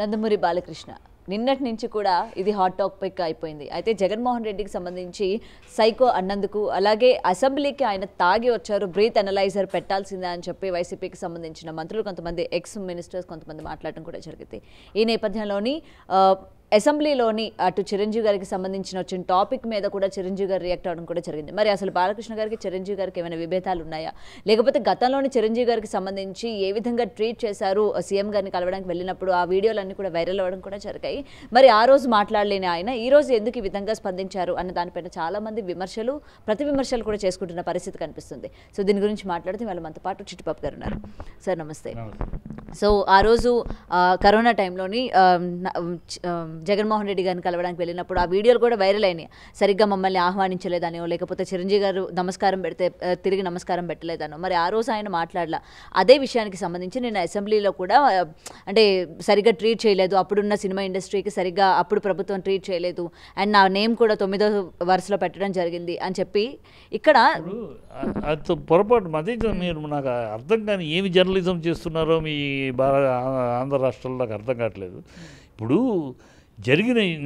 నందమూరి బాలకృష్ణ నిన్నటి నుంచి కూడా ఇది హాట్ టాపిక్ అయిపోయింది. అయితే జగన్మోహన్ రెడ్డికి సంబంధించి సైకో అన్నందుకు, అలాగే అసెంబ్లీకి ఆయన తాగి వచ్చారు, బ్రీత్ అనలైజర్ పెట్టాల్సిందే అని చెప్పి వైసీపీకి సంబంధించిన మంత్రులు, కొంతమంది ఎక్స్ మినిస్టర్స్ కొంతమంది మాట్లాడడం కూడా జరిగింది. ఈ నేపథ్యంలోని అసెంబ్లీలోని అటు చిరంజీవి గారికి సంబంధించిన వచ్చిన టాపిక్ మీద కూడా చిరంజీవి గారు రియాక్ట్ అవ్వడం కూడా జరిగింది. మరి అసలు బాలకృష్ణ గారికి చిరంజీవి గారికి ఏమైనా విభేదాలు ఉన్నాయా, లేకపోతే గతంలోని చిరంజీవి గారికి సంబంధించి ఏ విధంగా ట్రీట్ చేశారు సీఎం గారిని కలవడానికి వెళ్ళినప్పుడు ఆ వీడియోలన్నీ కూడా వైరల్ అవ్వడం కూడా జరిగాయి. మరి ఆ రోజు మాట్లాడలేని ఆయన ఈ రోజు ఎందుకు ఈ విధంగా స్పందించారు అన్న దానిపైన చాలా మంది విమర్శలు, ప్రతి విమర్శలు కూడా చేసుకుంటున్న పరిస్థితి కనిపిస్తుంది. సో దీని గురించి మాట్లాడితే వాళ్ళ మనతో పాటు చిట్టిబాబు గారు ఉన్నారు. సార్ నమస్తే. సో ఆ రోజు కరోనా టైంలోని జగన్మోహన్ రెడ్డి గారిని కలవడానికి వెళ్ళినప్పుడు ఆ వీడియోలు కూడా వైరల్ అయినాయి. సరిగ్గా మమ్మల్ని ఆహ్వానించలేదనో, లేకపోతే చిరంజీవి గారు నమస్కారం పెడితే తిరిగి నమస్కారం పెట్టలేదనో, మరి ఆ రోజు ఆయన మాట్లాడలా. అదే విషయానికి సంబంధించి నేను అసెంబ్లీలో కూడా అంటే సరిగ్గా ట్రీట్ చేయలేదు, అప్పుడున్న సినిమా ఇండస్ట్రీకి సరిగ్గా అప్పుడు ప్రభుత్వం ట్రీట్ చేయలేదు, అండ్ నా నేమ్ కూడా 9వ వరుసలో పెట్టడం జరిగింది అని చెప్పి ఇక్కడ అది పొరపాటు. మధ్య మీరు నాకు అర్థం కాని ఏమి జర్నలిజం చేస్తున్నారో మీ ఆంధ్ర రాష్ట్రంలో నాకు అర్థం కావట్లేదు. ఇప్పుడు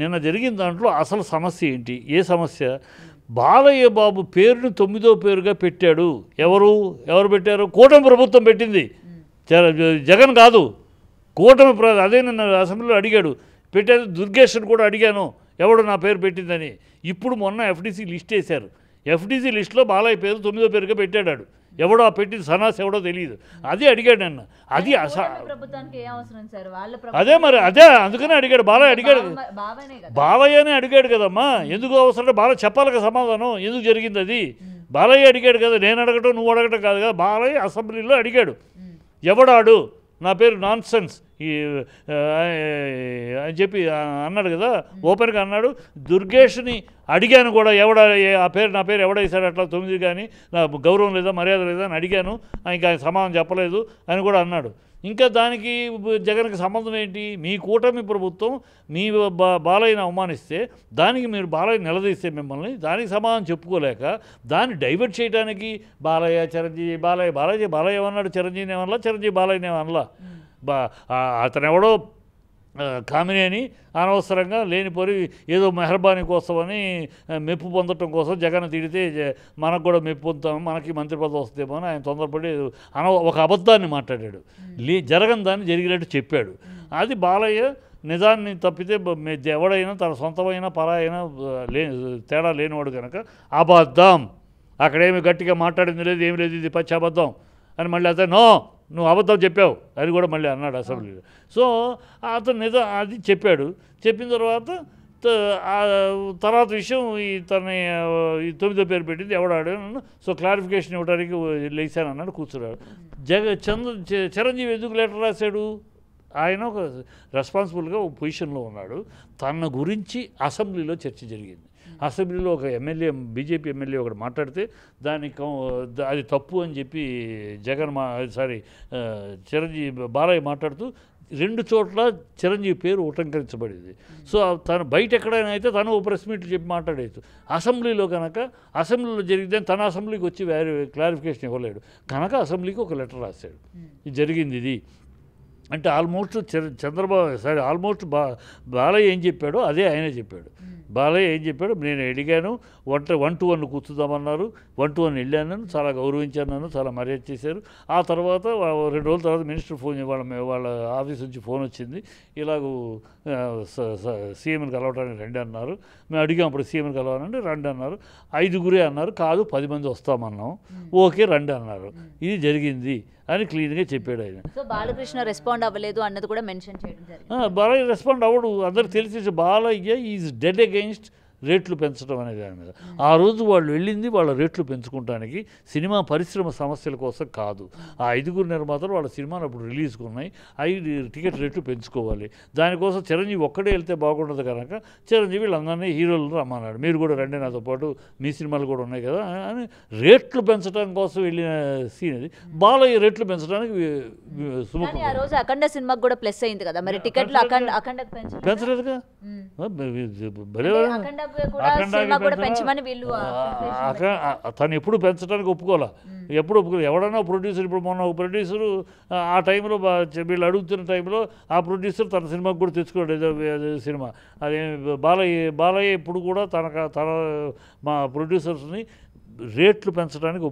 నిన్న జరిగిన దాంట్లో అసలు సమస్య ఏంటి? ఏ సమస్య? బాలయ్య బాబు పేరుని 9వ పేరుగా పెట్టాడు. ఎవరు పెట్టారు? కూటమి ప్రభుత్వం పెట్టింది, జగన్ కాదు. కూటమి అదే నిన్న అసెంబ్లీలో అడిగాడు, పెట్టారు. దుర్గేష్ని కూడా అడిగాను, ఎవడు నా పేరు పెట్టిందని. ఇప్పుడు మొన్న ఎఫ్డీసీ లిస్ట్ వేశారు. ఎఫ్డీసీ లిస్టులో బాలయ్య పేరు 9వ పేరుగా పెట్టాడు. ఎవడో ఆ పెట్టింది సన్నాస్ ఎవడో తెలియదు. అది అడిగాడు అన్న. అది అదే మరి అదే అందుకనే అడిగాడు. బాలయ్య అడిగాడు, బాలయ్యనే అడిగాడు కదమ్మా. ఎందుకు అవసరం? బాలయ్య చెప్పాలి కదా సమాధానం, ఎందుకు జరిగింది అది. బాలయ్య అడిగాడు కదా, నేను అడగటం నువ్వు అడగటం కాదు కదా. బాలయ్య అసెంబ్లీలో అడిగాడు, ఎవడాడు నా పేరు నాన్ సెన్స్ అని చెప్పి అన్నాడు కదా, ఓపెన్గా అన్నాడు. దుర్గేష్ని అడిగాను కూడా, నా పేరు ఎవడేసాడు అట్లా 9 కానీ నా గౌరవం లేదా మర్యాద లేదా అని అడిగాను, ఇంకా ఆయన సమాధానం చెప్పలేదు అని కూడా అన్నాడు. ఇంకా దానికి జగన్కి సంబంధం ఏంటి? మీ కూటమి ప్రభుత్వం మీ బాలయ్యని అవమానిస్తే దానికి మీరు బాలయ్య నిలదీస్తే మిమ్మల్ని, దానికి సమాధానం చెప్పుకోలేక దాన్ని డైవర్ట్ చేయడానికి బాలయ్య చిరంజీవి బాలయ్య ఏమన్నాడు? చిరంజీవిని ఏమన్నా, చిరంజీవి బాలయ్యని ఏమన్నా. అతను ఎవడో కామిని అని అనవసరంగా లేనిపోయి ఏదో మెహర్బానీ కోసమని మెప్పు పొందటం కోసం జగన్ తిడితే మనకు కూడా మెప్పు పొందుతాము, మనకి మంత్రి పదవి వస్తుందేమో అని ఆయన తొందరపడి ఒక అబద్ధాన్ని మాట్లాడాడు. జరగని దాన్ని జరిగినట్టు చెప్పాడు. అది బాలయ్య నిజాన్ని తప్పితే ఎవడైనా తన సొంతమైన పరాయైనా తేడా లేనివాడు కనుక అబద్ధం, అక్కడేమి గట్టిగా మాట్లాడింది లేదు, ఏమి లేదు, ఇది పచ్చి అబద్ధం అని మళ్ళీ అతను నువ్వు అబద్ధం చెప్పావు అని కూడా మళ్ళీ అన్నాడు అసెంబ్లీలో. సో అతను అది చెప్పాడు. చెప్పిన తర్వాత విషయం ఈ 9వ పేరు పెట్టింది ఎవడాడు. సో క్లారిఫికేషన్ ఇవ్వడానికి లేచాను అన్నాడు, కూర్చున్నాడు. చిరంజీవి ఎందుకు లెటర్ రాశాడు? ఆయన ఒక రెస్పాన్సిబుల్గా ఒక పొజిషన్లో ఉన్నాడు. తన గురించి అసెంబ్లీలో చర్చ జరిగింది. అసెంబ్లీలో ఒక ఎమ్మెల్యే, బీజేపీ ఎమ్మెల్యే ఒకటి మాట్లాడితే అది తప్పు అని చెప్పి చిరంజీవి బాలయ్య మాట్లాడుతూ 2 చోట్ల చిరంజీవి పేరు ఉటంకరించబడింది. సో తను బయట ఎక్కడైనా అయితే తను ప్రెస్ మీట్లు చెప్పి మాట్లాడేది. అసెంబ్లీలో అసెంబ్లీలో జరిగితే తన అసెంబ్లీకి వచ్చి క్లారిఫికేషన్ ఇవ్వలేడు కనుక అసెంబ్లీకి ఒక లెటర్ రాశాడు, ఇది జరిగింది ఇది అంటే. ఆల్మోస్ట్ ఆల్మోస్ట్ బాలయ్య ఏం చెప్పాడో అదే ఆయనే చెప్పాడు. బాలయ్య ఏం చెప్పాడు? నేను అడిగాను, 1 to 1 కూర్చుందామన్నారు, 1 to 1 వెళ్ళాను, చాలా గౌరవించాను, నన్ను చాలా మర్యాద చేశారు. ఆ తర్వాత 2 రోజుల తర్వాత మినిస్టర్ ఫోన్ వాళ్ళ ఆఫీస్ నుంచి ఫోన్ వచ్చింది, ఇలాగూ సీఎంని కలవడానికి రండి అన్నారు. మేము అడిగాం అప్పుడు సీఎంని కలవాలంటే రండి అన్నారు. 5గురే అన్నారు, కాదు 10 మంది వస్తామన్నాం, ఓకే రండి అన్నారు. ఇది జరిగింది అని క్లీన్గా చెప్పాడు ఆయన. సో బాలకృష్ణ రెస్పాండ్ అవ్వలేదు అన్నది కూడా మెన్షన్ చేయడం జరిగింది. బాలయ్య రెస్పాండ్ అవ్వడు, అందరికి తెలిసి. బాలయ్య ఈజ్ డెడ్ అగెయిన్స్ట్ రేట్లు పెంచడం అనే దాని మీద. ఆ రోజు వాళ్ళు వెళ్ళింది వాళ్ళ రేట్లు పెంచుకోవడానికి, సినిమా పరిశ్రమ సమస్యల కోసం కాదు. ఆ 5గురు నిర్మాతలు వాళ్ళ సినిమాలు అప్పుడు రిలీజ్కి ఉన్నాయి, 5 టికెట్ రేట్లు పెంచుకోవాలి. దానికోసం చిరంజీవి ఒక్కడే వెళ్తే బాగుండదు కనుక చిరంజీవి వీళ్ళందరినీ హీరోలు రమ్మన్నాడు, మీరు కూడా రండి నాతో పాటు, మీ సినిమాలు కూడా ఉన్నాయి కదా అని రేట్లు పెంచడం కోసం వెళ్ళిన సీన్ అది. బాలయ్య రేట్లు పెంచడానికి ఆ రోజు అఖండ సినిమాకి కూడా ప్లస్ అయింది కదా, మరి టికెట్లు అఖండ పెంచలేదుగా. సినిమా కూడా పెంచమని వీళ్ళు తను ఎప్పుడు పెంచడానికి ఒప్పుకోలే, ఎప్పుడు ఒప్పుకోలేదు. ఎవడన్నా ప్రొడ్యూసర్, ఇప్పుడు మొన్న ఒక ప్రొడ్యూసరు ఆ టైంలో వీళ్ళు అడుగుతున్న టైంలో ఆ ప్రొడ్యూసర్ తన సినిమాకి కూడా తెచ్చుకోడు ఏదో సినిమా. అదే బాలయ్య ఎప్పుడు కూడా తన మా ప్రొడ్యూసర్స్ని రేట్లు పెంచడానికి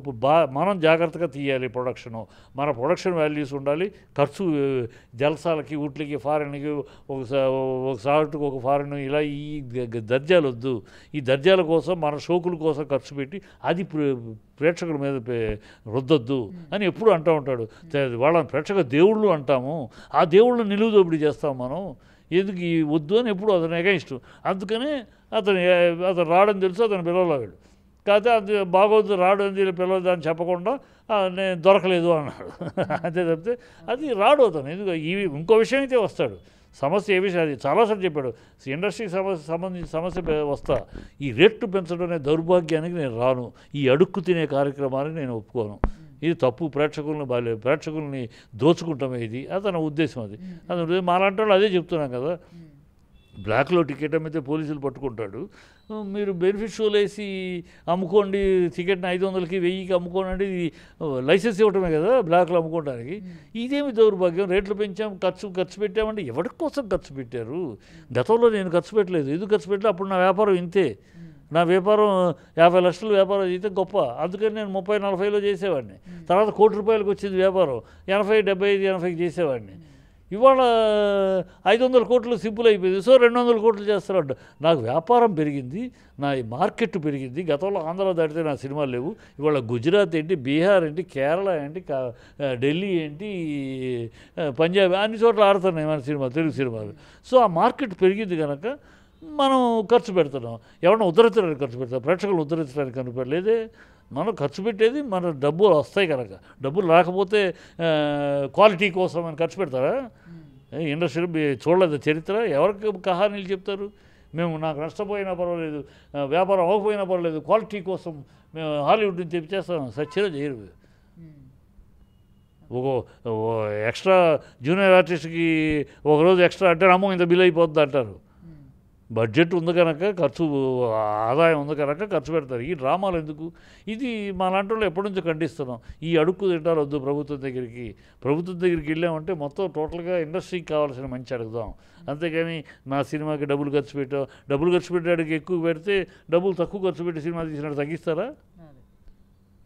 మనం జాగ్రత్తగా తీయాలి ప్రొడక్షను. మన ప్రొడక్షన్ వాల్యూస్ ఉండాలి. ఖర్చు జలసాలకి, వీటికి, ఫారెన్కి, ఒక సాటుకు ఒక ఫారెన్, ఇలా ఈ దర్జాలు వద్దు. ఈ దర్జాల కోసం, మన షోకుల కోసం ఖర్చు పెట్టి అది ప్రేక్షకుల మీద రుద్దొద్దు అని ఎప్పుడు అంటూ ఉంటాడు. వాళ్ళని ప్రేక్షక దేవుళ్ళు అంటాము, ఆ దేవుళ్ళని నిలువు దోపిడీ చేస్తాం మనం, ఎందుకు ఈ వద్దు అని ఎప్పుడు అతను ఎగైన్స్ట్. అందుకనే అతను రాడని తెలుసు, అతను పిలవలేడు. కాకపోతే అది బాగోదు, రాడు అని పిలవద్దు అని చెప్పకుండా నేను దొరకలేదు అన్నాడు. అంతే తప్పితే అది రాడు అతను. ఎందుకు ఇంకో విషయం అయితే వస్తాడు. సమస్య ఏ విషయం అది చాలాసార్లు చెప్పాడు. ఇండస్ట్రీకి సంబంధించిన సమస్య వస్తా, ఈ రేట్లు పెంచడం అనే దౌర్భాగ్యానికి నేను రాను, ఈ అడుక్కు తినే కార్యక్రమాన్ని నేను ఒప్పుకోను, ఇది తప్పు, ప్రేక్షకుల్ని దోచుకుంటామే, ఇది అతని ఉద్దేశం. అది మాలాంటి వాళ్ళు అదే చెప్తున్నాం కదా. బ్లాక్లో టికెట్ అమ్మితే పోలీసులు పట్టుకుంటాడు, మీరు బెనిఫిట్ షోలు వేసి అమ్ముకోండి, టికెట్ని 500కి 1000కి అమ్ముకోండి, ఇది లైసెన్స్ ఇవ్వటమే కదా బ్లాక్లో అమ్ముకోవడానికి. ఇదేమి దౌర్భాగ్యం, రేట్లు పెంచాం, ఖర్చు పెట్టామంటే ఎవరి కోసం ఖర్చు పెట్టారు? గతంలో నేను ఖర్చు పెట్టలేదు, ఎందుకు ఖర్చు పెట్టలేదు? అప్పుడు నా వ్యాపారం ఇంతే, నా వ్యాపారం 50 లక్షలు వ్యాపారం అయితే గొప్ప, అందుకని నేను 30-40లో చేసేవాడిని. తర్వాత ₹1,00,00,000 వచ్చింది వ్యాపారం, 80, 75, 80కి చేసేవాడిని. ఇవాళ 500 కోట్లు సింపుల్ అయిపోయింది. సో 200 కోట్లు చేస్తున్నాడు. నాకు వ్యాపారం పెరిగింది, నా మార్కెట్ పెరిగింది. గతంలో ఆంధ్ర దాటితే నా సినిమాలు లేవు, ఇవాళ గుజరాత్ ఏంటి, బీహార్ ఏంటి, కేరళ ఏంటి, ఢిల్లీ ఏంటి, పంజాబ్, అన్ని చోట్ల ఆడుతున్నాయి మన సినిమాలు, తెలుగు సినిమాలు. సో ఆ మార్కెట్ పెరిగింది కనుక మనం ఖర్చు పెడుతున్నాం. ఎవరైనా ఉద్ధరించడానికి ఖర్చు పెడతాం, ప్రేక్షకులు ఉద్ధరించడానికి కనుపడలేదే. మనం ఖర్చు పెట్టేది మన డబ్బులు వస్తాయి కనుక. డబ్బులు రాకపోతే క్వాలిటీ కోసం అని ఖర్చు పెడతారా? ఇండస్ట్రీ చూడలేదు చరిత్ర, ఎవరికి కహానీలు చెప్తారు? మేము నాకు నష్టపోయినా పర్వాలేదు, వ్యాపారం అవ్వకపోయినా పర్వాలేదు, క్వాలిటీ కోసం మేము హాలీవుడ్ నుంచి తెప్పించేస్తాం. సచ్చిగా చేయరు. ఒక ఎక్స్ట్రా జూనియర్ ఆర్టిస్ట్కి ఒకరోజు ఎక్స్ట్రా అంటే అమ్మో ఇంత బిల్ అయిపోద్ది అంటారు. బడ్జెట్ ఉంది కనుక, ఆదాయం ఉంది కనుక ఖర్చు పెడతారు. ఈ డ్రామాలు ఎందుకు? ఇది మా లాంటి వాళ్ళు ఎప్పటి నుంచో ఖండిస్తున్నాం. ఈ అడుక్కు తింటారు వద్దు. ప్రభుత్వం దగ్గరికి వెళ్ళామంటే మొత్తం టోటల్గా ఇండస్ట్రీకి కావాల్సిన మంచి అడుగుదాం. అంతేగాని నా సినిమాకి డబ్బులు ఖర్చు పెట్టాడికి ఎక్కువ పెడితే డబ్బులు తక్కువ ఖర్చు పెట్టి సినిమా తీసినట్టు తగ్గిస్తారా?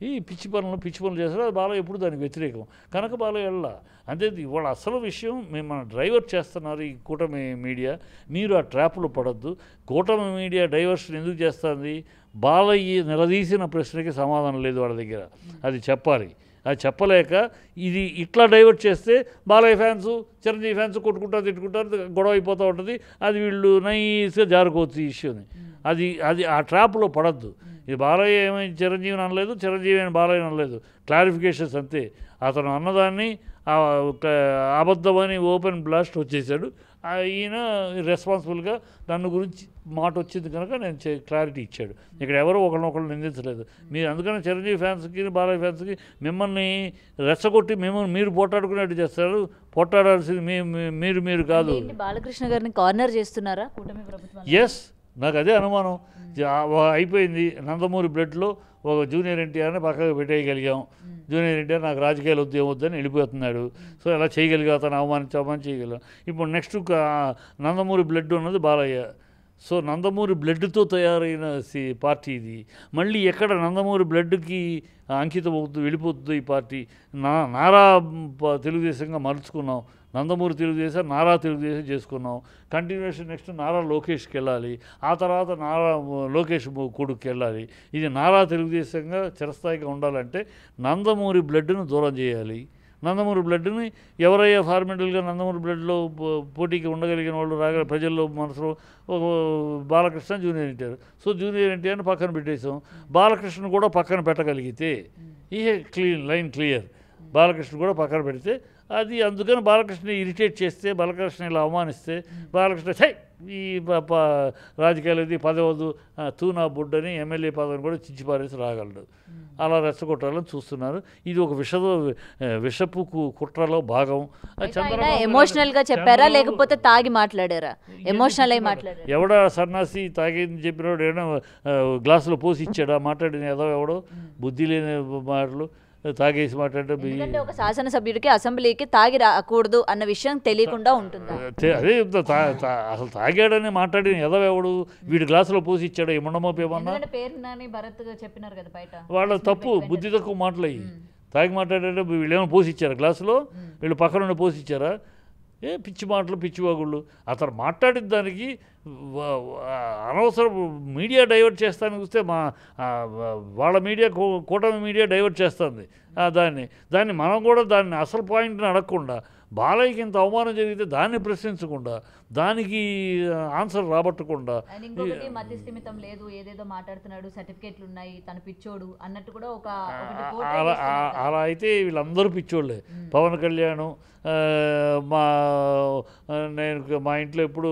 ఈ పిచ్చి పనులు చేస్తారు. అది బాగా ఎప్పుడు దానికి వ్యతిరేకం కనుక బాగా వెళ్ళా. అంతే ఇవాళ అసలు విషయం మన డ్రైవర్ చేస్తున్నారు ఈ కూటమి మీడియా. మీరు ఆ ట్రాప్లో పడద్దు. కూటమి మీడియా డైవర్షన్ ఎందుకు చేస్తుంది? బాలయ్య నిలదీసిన ప్రశ్నకి సమాధానం లేదు వాళ్ళ దగ్గర, అది చెప్పాలి. అది చెప్పలేక ఇది ఇట్లా డైవర్ట్ చేస్తే బాలయ్య ఫ్యాన్స్, చిరంజీవి ఫ్యాన్స్ కొట్టుకుంటారు, తిట్టుకుంటారు, గొడవ అయిపోతూ ఉంటుంది. అది వీళ్ళు నైస్గా జారుకోవచ్చు ఈ ఇష్యూని. అది ఆ ట్రాప్లో పడద్దు. ఇది బాలయ్య ఏమైనా చిరంజీవిని అనలేదు, చిరంజీవి అని బాలయ్య అనలేదు. క్లారిఫికేషన్స్ అంతే. అతను అన్నదాన్ని అబద్ధమని ఓపెన్ బ్లాస్ట్ వచ్చేసాడు. ఈయన రెస్పాన్సిబుల్గా నన్ను గురించి మాట వచ్చింది కనుక నేను క్లారిటీ ఇచ్చాడు. ఇక్కడ ఎవరో ఒకరినొకరు నిందించలేదు. మీరు అందుకని చిరంజీవి ఫ్యాన్స్కి, బాలయ్య ఫ్యాన్స్కి మిమ్మల్ని రెచ్చగొట్టి మీరు పోట్లాడుకునేట్టు చేస్తారు. పోట్లాడాల్సింది మీరు కాదు. బాలకృష్ణ గారిని కార్నర్ చేస్తున్నారా కూటమి ప్రభుత్వం? ఎస్, నాకు అదే అనుమానం. అయిపోయింది. నందమూరి బ్లడ్లో ఒక జూనియర్ ఎన్టీఆర్ని పక్కకు పెట్టేయగలిగాం. జూనియర్ ఎన్టీఆర్ నాకు రాజకీయాలు వద్దు ఏమొద్దని వెళ్ళిపోతున్నాడు. సో ఎలా చేయగలిగా, అతను అవమానం చేయగలం. ఇప్పుడు నెక్స్ట్ నందమూరి బ్లడ్ ఉన్నది బాలయ్య. సో నందమూరి బ్లడ్తో తయారైన పార్టీ ఇది. మళ్ళీ ఎక్కడ నందమూరి బ్లడ్కి అంకితం అవుతుంది, వెళ్ళిపోతుంది ఈ పార్టీ. నారా తెలుగుదేశంగా మలుచుకున్నాం. నందమూరి తెలుగుదేశం, నారా తెలుగుదేశం చేసుకున్నాం. కంటిన్యూషన్ నెక్స్ట్ నారా లోకేష్కి వెళ్ళాలి, ఆ తర్వాత నారా లోకేష్ కొడుకుకి వెళ్ళాలి. ఇది నారా తెలుగుదేశంగా చిరస్థాయిగా ఉండాలంటే నందమూరి బ్లడ్ను దూరం చేయాలి. నందమూరి బ్లడ్ని ఎవరయ్యా ఫార్మెంటల్గా నందమూరి బ్లడ్లో పోటీకి ఉండగలిగిన వాళ్ళు ప్రజల్లో మనసులో ఒక Balakrishna, junior NTR. So junior ఎన్టీఆర్ని పక్కన పెట్టేసాం. బాలకృష్ణ కూడా పక్కన పెట్టగలిగితే లైన్ క్లియర్. బాలకృష్ణ కూడా పక్కన పెడితే అది అందుకని బాలకృష్ణ ఇరిటేట్ చేస్తే, బాలకృష్ణ ఇలా అవమానిస్తే బాలకృష్ణ ఛై ఈ రాజకీయాలు ఇది పదవద్దు తూనా బుడ్డని ఎమ్మెల్యే పదవిని కూడా చిచ్చిపారేసి రాగలడు. అలా రెచ్చగొట్టాలని చూస్తున్నారు. ఇది ఒక విషపు కుట్రలో భాగం. ఎమోషనల్ గా చెప్పారా లేకపోతే తాగి మాట్లాడారా? ఎమోషనల్ అయి మాట్లాడారు. ఎవడ సన్నాసి తాగింది చెప్పినవాడు ఏమైనా గ్లాసులో పోసి ఇచ్చాడా? మాట్లాడిన ఏదో ఎవడో బుద్ధి లేని మాటలు తాగేసి మాట్లాడడం. ఒక శాసనసభ్యుడికి అసెంబ్లీకి తాగి రాకూడదు అన్న విషయం తెలియకుండా ఉంటుంది. అదే అసలు తాగాడని మాట్లాడిన ఏదో ఎవడు వీడి గ్లాసులో పోసి ఇచ్చాడు ఏమన్నా చెప్పినారు కదా బయట. వాళ్ళ తప్పు, బుద్ధి తక్కువ మాటలు అయ్యి తాగి మాట్లాడే వీళ్ళు ఏమైనా పోసి ఇచ్చారా గ్లాసులో? వీళ్ళు పక్కన పోసి ఇచ్చారా? పిచ్చి మాటలు పిచ్చి వాగుళ్ళు. అతను మాట్లాడిన దానికి అనవసరం మీడియా డైవర్ట్ చేస్తానికి వస్తే వాళ్ళ మీడియా కూటమి మీడియా డైవర్ట్ చేస్తుంది దాన్ని మనం కూడా దాన్ని అసలు పాయింట్ని అడగకుండా బాలయ్యకి ఇంత అవమానం జరిగితే దాన్ని ప్రశ్నించకుండా దానికి ఆన్సర్ రాబట్టకుండా ఇంకొకటి మతి స్థిమితం లేదు, ఏదేదో మాట్లాడుతున్నాడు, సర్టిఫికేట్లు ఉన్నాయి, తన పిచ్చోడు అన్నట్టు కూడా ఒక అలా అయితే వీళ్ళందరూ పిచ్చోళ్ళే. పవన్ కళ్యాణ్ మా ఇంట్లో ఎప్పుడు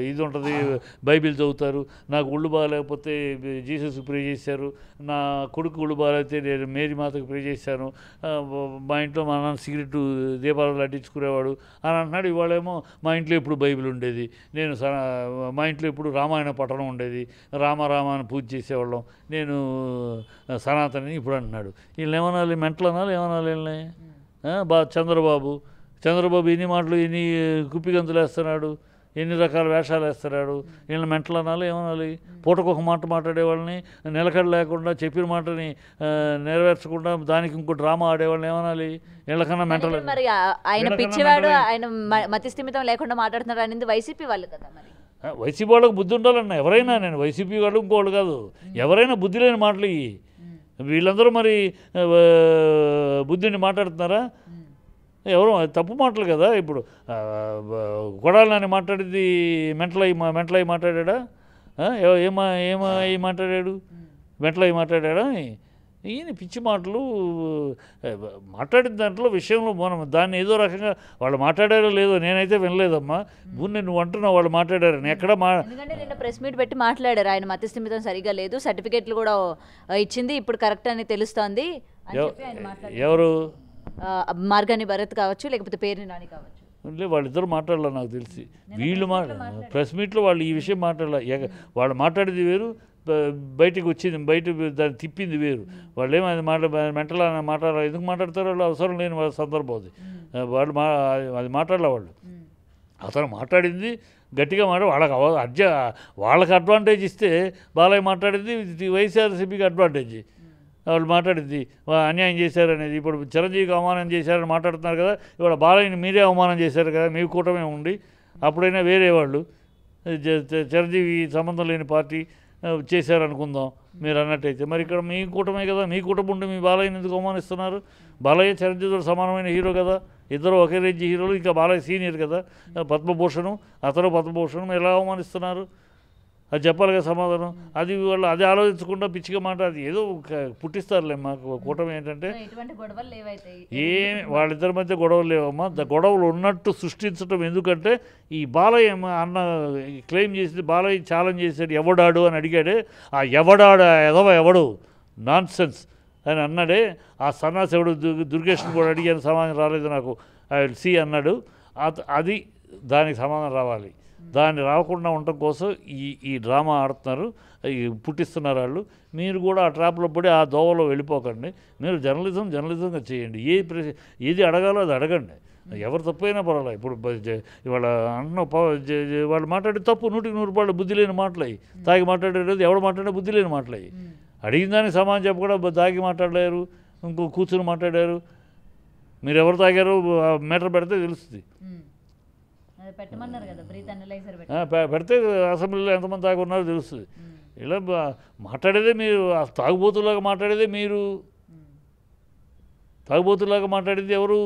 ఇది ఉంటుంది, బైబిల్ చదువుతారు, నాకు ఒళ్ళు బాగాలేకపోతే జీసస్కి ప్రే చేశారు, నా కొడుకు ఒళ్ళు బాగాలేకపోతే నేను మేరీ మాతకు ప్రే చేశాను, మా ఇంట్లో మా నాన్న సిగరెట్ దీపాలు అడ్డించుకునేవాడు అని అంటున్నాడు. ఇవాళేమో మా ఇంట్లో ఎప్పుడు బైబిల్ ఉండేది, నేను మా ఇంట్లో ఎప్పుడు రామాయణ పఠనం ఉండేది, రామారామాన్ని పూజ చేసేవాళ్ళం, నేను సనాతని ఇప్పుడు అంటున్నాడు. వీళ్ళు ఏమనాలి? మెంటలు అనాలి? ఏమనాలి వీళ్ళని? చంద్రబాబు ఎన్ని మాటలు ఎన్ని కుప్పిగంతులు వేస్తున్నాడు, ఎన్ని రకాల వేషాలు వేస్తున్నాడు. వీళ్ళని మెంటలు అనాలి? ఏమనాలి? పూటకొక మాట మాట్లాడే వాళ్ళని, నిలకడ లేకుండా చెప్పిన మాటని నెరవేర్చకుండా దానికి ఇంకో డ్రామా ఆడేవాళ్ళని ఏమనాలి? వీళ్ళకన్నా మెంటలు. మరి ఆయన పిచ్చివాడు, ఆయన మతి స్థిమితం లేకుండా మాట్లాడుతున్నారు అనేది వైసీపీ వాళ్ళు కదా. మరి వైసీపీ వాళ్ళకి బుద్ధి ఉండాలన్న ఎవరైనా, నేను వైసీపీ వాళ్ళు ఇంకోళ్ళు కాదు, ఎవరైనా బుద్ధి లేని మాటలు ఇవి. వీళ్ళందరూ మరి బుద్ధిని మాట్లాడుతున్నారా? ఎవరు తప్పు మాటలు కదా. ఇప్పుడు కొడాలని మాట్లాడింది మెంటలై మాట్లాడా? ఏమై మాట్లాడాడు? మెంటలై మాట్లాడా? ఈయన పిచ్చి మాటలు మాట్లాడిన దాంట్లో విషయంలో మనం దాన్ని ఏదో రకంగా వాళ్ళు మాట్లాడారో లేదో నేనైతే వినలేదమ్మా. నువ్వు అంటున్నావు వాళ్ళు మాట్లాడారని. ఎక్కడ ఎందుకంటే నిన్న ప్రెస్ మీట్ పెట్టి మాట్లాడారు, ఆయన మతి స్థిమితం సరిగా లేదు, సర్టిఫికేట్లు కూడా ఇచ్చింది, ఇప్పుడు కరెక్ట్ అని తెలుస్తోంది. ఎవరు? మార్గాని భరత్ కావచ్చు, లేకపోతే పేరుని నాని కావచ్చు. వాళ్ళిద్దరు మాట్లాడాలి నాకు తెలిసి. వీళ్ళు ప్రెస్ మీట్లో వాళ్ళు ఈ విషయం మాట్లాడాలి. వాళ్ళు మాట్లాడేది వేరు, బయటికి వచ్చింది బయట దాన్ని తిప్పింది వేరు. వాళ్ళు ఏమో అది మెంటల్ మాట్లాడాలి. ఎందుకు మాట్లాడతారో వాళ్ళు అవసరం లేని వాళ్ళ సందర్భం అది. వాళ్ళు అది మాట్లాడాలి. వాళ్ళు అతను మాట్లాడింది గట్టిగా వాళ్ళకి అడ్వాంటేజ్ ఇస్తే బాలయ్య మాట్లాడింది వైఎస్ఆర్సీపీకి అడ్వాంటేజ్. వాళ్ళు మాట్లాడింది అన్యాయం చేశారనేది. ఇప్పుడు చిరంజీవికి అవమానం చేశారని మాట్లాడుతున్నారు కదా, ఇవాళ బాలయ్యని మీరే అవమానం చేశారు కదా, మీ కూటమే ఉండి. అప్పుడైనా వేరే వాళ్ళు చిరంజీవి సంబంధం లేని పార్టీ చేశారనుకుందాం మీరు అన్నట్టయితే. మరి ఇక్కడ మీ కూటమే కదా, మీ కూటమి ఉండి మీ బాలయ్యని ఎందుకు అవమానిస్తున్నారు? బాలయ్య చిరంజీవితో సమానమైన హీరో కదా, ఇద్దరు ఒకే రేంజ్ హీరోలు. ఇంకా బాలయ్య సీనియర్ కదా, పద్మభూషణం అతను పద్మభూషణం, ఎలా అవమానిస్తున్నారు? అది చెప్పాలి కదా సమాధానం. అది వాళ్ళు అది ఆలోచించకుండా పిచ్చిగా మాట అది ఏదో పుట్టిస్తారులే. మాకు కూటమి ఏంటంటే వాళ్ళిద్దరి మధ్య గొడవలు లేవమ్మా. గొడవలు ఉన్నట్టు సృష్టించడం. ఎందుకంటే ఈ బాలయ్య అన్న క్లెయిమ్ చేసింది, బాలయ్య ఛాలెంజ్ చేశాడు, ఎవడాడు అని అడిగాడే. ఆ ఎవడు నాన్ సెన్స్ అని అన్నాడే. ఆ సన్నాసి ఎవడు దుర్గేష్ని కూడా అడిగాను, సమాధానం రాలేదు నాకు, ఐ విల్ సీ అన్నాడు. అది దానికి సమాధానం రావాలి. దాన్ని రాకుండా ఉండటం కోసం ఈ డ్రామా ఆడుతున్నారు, పుట్టిస్తున్నారు వాళ్ళు. మీరు కూడా ఆ ట్రాప్లో పడి ఆ దోవలో వెళ్ళిపోకండి. మీరు జర్నలిజంగా చేయండి. ఏది అడగాలో అది అడగండి. ఎవరు తప్పైనా పర్వాలేదు. ఇప్పుడు ఇవాళ అన్న వాళ్ళు మాట్లాడే తప్పు 100% బుద్ధి లేని మాటలయ్యి. తాగి మాట్లాడేది ఎవడు మాట్లాడే బుద్ధి లేని మాటలయ్యి. అడిగిన దానికి సమాధానం చెప్పకుండా తాగి మాట్లాడలేరు, ఇంకో కూర్చుని మాట్లాడారు. మీరు ఎవరు తాగారు మీటర్ పెడితే తెలుస్తుంది. పెడితే అసెంబ్లీలో ఎంతమంది తాగి ఉన్నారో తెలుస్తుంది. ఇలా మాట్లాడేదే మీరు, తాగుబోతులాగా మాట్లాడేదే మీరు. తాగుబోతులాగా మాట్లాడేది ఎవరు?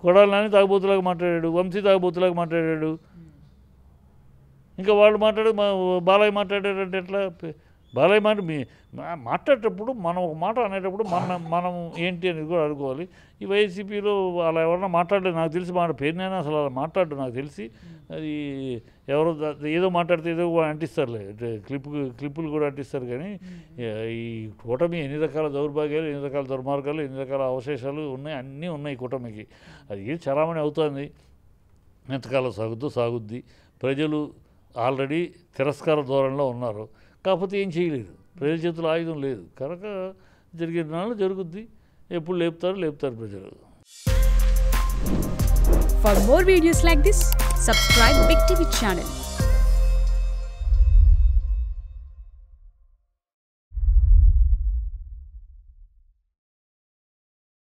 కొడాలి నాని తాగుబోతులాగా మాట్లాడాడు, వంశీ తాగుబోతులాగా మాట్లాడాడు. ఇంకా వాళ్ళు మాట్లాడేది బాలయ్య మాట్లాడారంటే ఎట్లా? బాలయ్య మాట మాట్లాడేటప్పుడు మనం ఒక మాట అనేటప్పుడు మనం ఏంటి అనేది కూడా అనుకోవాలి. ఈ వైసీపీలో అలా ఎవరన్నా మాట్లాడలేదు నాకు తెలిసి మాట పేరునైనా అసలు అలా మాట్లాడు నాకు తెలిసి అది ఎవరో ఏదో మాట్లాడితే ఏదో అంటిస్తారులే క్లిప్పులు కూడా అంటిస్తారు. కానీ ఈ కూటమి ఎన్ని రకాల దౌర్భాగ్యాలు, ఎన్ని రకాల దుర్మార్గాలు, ఎన్ని రకాల అవశేషాలు ఉన్నాయి, అన్నీ ఉన్నాయి కూటమికి. అది చలామణి అవుతుంది, ఎంతకాలం సాగుద్ది. ప్రజలు ఆల్రెడీ తిరస్కార ధోరణిలో ఉన్నారు, కాకపోతే ఏం చేయలేరు, ప్రజల చేతుల ఆయుధం లేదు కనుక జరిగే నాళ్ళు జరుగుద్ది. ఎప్పుడు లేపుతారు ప్రజలు. For more videos like this, subscribe Big TV channel.